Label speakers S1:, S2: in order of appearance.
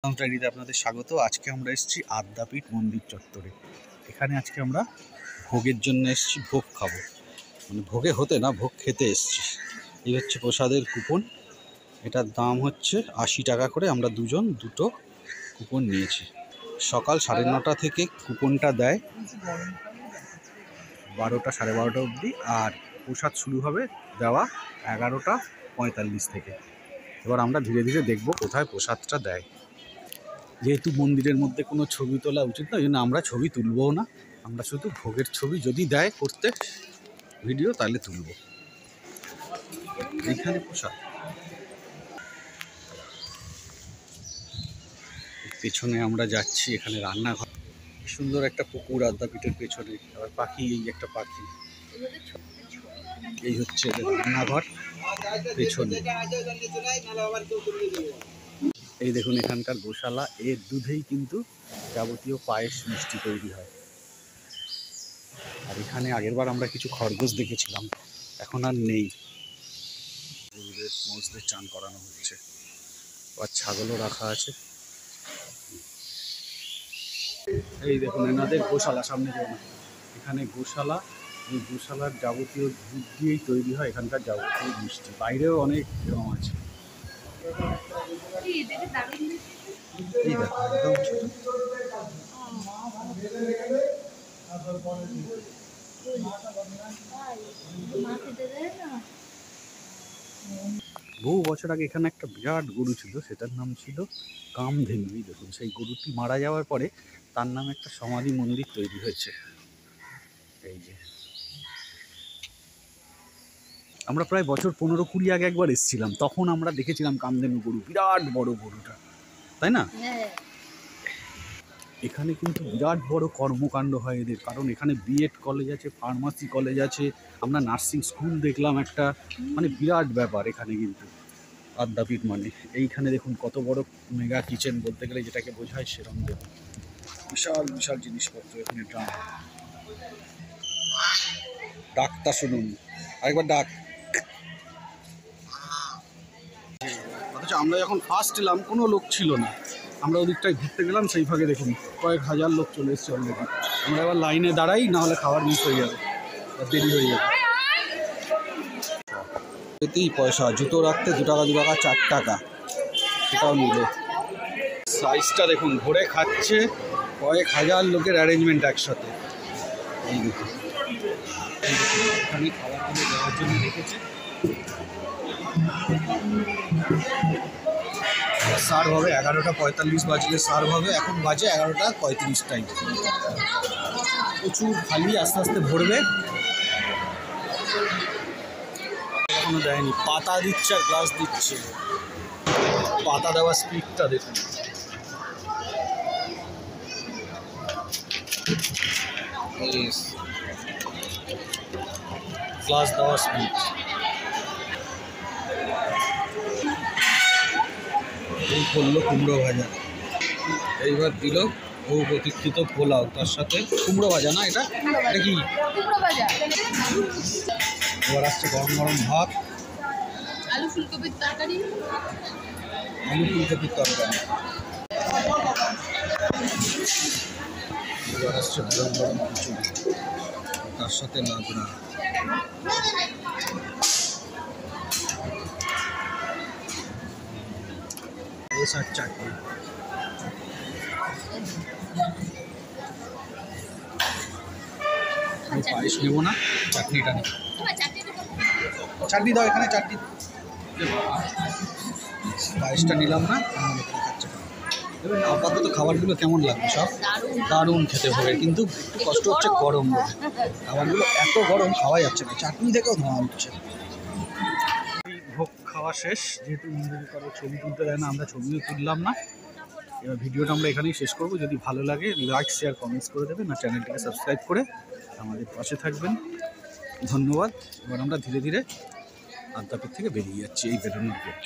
S1: ডায়েরিতে আপনাদের স্বাগত। আজকে আমরা এসেছি আদ্যাপীঠ মন্দির চত্বরে। এখানে আজকে আমরা ভোগের জন্য এসেছি, ভোগ খাবো, মানে ভোগে হতে না, ভোগ খেতে এসেছি। এই হচ্ছে প্রসাদের কুপন, এটার দাম হচ্ছে 80 টাকা করে। আমরা দুটো কুপন নিয়েছি। সকাল 9:30 থেকে কুপনটা দেয় 12টা 12:30 অবধি, আর প্রসাদ শুরু হবে দেওয়া 11:45 থেকে। এবার আমরা ধীরে ধীরে দেখব কোথায় প্রসাদটা দেয়। যেহেতু মন্দিরের মধ্যে কোনো ছবি তোলা উচিত নয়, জন্য আমরা ছবি তুলবও না। আমরা শুধু ভোগের ছবি যদি দেয় করতে ভিডিও, তাহলে তুলব। এখানে প্রসাদ, পেছনে আমরা যাচ্ছি, এখানে রান্নাঘর, সুন্দর একটা পুকুর আদ্যাপীঠের পেছনে। আবার পাখি, এই একটা পাখি, এই হচ্ছে রান্নাঘর পেছনে। এই দেখুন এখানকার গোশালা, এর দুধেই কিন্তু যাবতীয় পায়েস মিষ্টি তৈরি হয়। আর এখানে আগেরবার আমরা কিছু খরগোশ দেখেছিলাম, এখন আর নেই। গরুদের মোষদের চান করানো হচ্ছে, আর ছাগলও রাখা আছে। এই দেখুন এনাদের গোশালা, সামনে যেমন এখানে গোশালা, এই গোশালার যাবতীয় দুধ দিয়েই তৈরি হয় এখানকার যাবতীয় মিষ্টি। বাইরেও অনেক জম আছে। এই দেখো একদম ছোট। বহু বছর আগে এখানে একটা বিরাট গরু ছিল, সেটার নাম ছিল কামধেনু। দেখুন সেই গরুটি মারা যাওয়ার পরে তার নামে একটা সমাধি মন্দির তৈরি হয়েছে। এই যে আমরা প্রায় বছর 15-20 আগে একবার এসেছিলাম, তখন আমরা দেখেছিলাম কামধেনু গরু, বিরাট বড় গরুটা, তাই না? এখানে কিন্তু বিরাট বড় কর্মকাণ্ড হয় এদের, কারণ এখানে বিএড কলেজ আছে, ফার্মাসি কলেজ আছে, আমরা নার্সিং স্কুল দেখলাম একটা, মানে বিরাট ব্যাপার এখানে কিন্তু আদ্যাপীঠ মানে। এইখানে দেখুন কত বড় মেগা কিচেন বলতে গেলে যেটাকে বোঝায়, সেরকম দেখুন বিশাল বিশাল জিনিসপত্র এখানে। ড্রাম, ডাকটা শুনুন, আরেকবার ডাক। অথচ আমরা যখন ফার্স্ট এলাম কোনো লোক ছিল না, আমরা ওদিকটায় ঘুরতে গেলাম, সেই ভাগে দেখুন কয়েক হাজার লোক চলে এসছে অলরেডি। আমরা এবার লাইনে দাঁড়াই, না হলে খাবার মিস হয়ে যাবে, দেরি হয়ে যাবে। এতেই পয়সা, জুতো রাখতে 2 টাকা 2 টাকা 4 টাকা, সেটাও নিল। সাইজটা দেখুন, ভরে খাচ্ছে কয়েক হাজার লোকের অ্যারেঞ্জমেন্ট একসাথে। এই দেখুন এখানে খাবারগুলো দেওয়ার জন্য রেখেছে। সার্ভ হবে 11:45 বাজলে সার্ভ হবে, এখন বাজে 11:35 টাইম। প্রচুর খালি, আস্তে আস্তে ভরবে। এখনো দেয়নি, পাতা দিচ্ছে আর গ্লাস দিচ্ছে। পাতা দেওয়ার স্পিডটা দেখুন। গ্লাস দেওয়ার স্পিড। এই করলো কুমড়ো ভাজা, এইবার দিল ও প্রতীক্ষিত পোলাও, তার সাথে কুমড়ো ভাজা, না এটা কি এবার আসছে গরম গরম ভাত, আলু ফুলকপির তরকারি, এবার আসছে গরম গরম খিচুড়ি, তার সাথে লাবড়া, আর চাটনি। আমি পায়েস নেব না, চাটনিটা নেব। চাটনি দাও, এখানে চাটনি। পায়েসটা নিলাম না, খাচ্ছে। আপাতত খাবারগুলো কেমন লাগবে? সব দারুণ খেতে হবে, কিন্তু একটু কষ্ট হচ্ছে গরম বলে। খাবারগুলো এত গরম খাওয়া যাচ্ছে না, চাটনি থেকেও ধোঁয়া উঠছে। ভোগ খাওয়া শেষ, যেহেতু মন্দিরে কারো ছবি তুলতে দেয় না, আমরা ছবিও তুললাম না। এবার ভিডিওটা আমরা এখানেই শেষ করব। যদি ভালো লাগে লাইক, শেয়ার, কমেন্টস করে দেবেন, আর চ্যানেলটিকে সাবস্ক্রাইব করে আমাদের পাশে থাকবেন। ধন্যবাদ। এবার আমরা ধীরে ধীরে আদ্যাপীঠ থেকে বেরিয়ে যাচ্ছি, এই বেরোনোর গেট।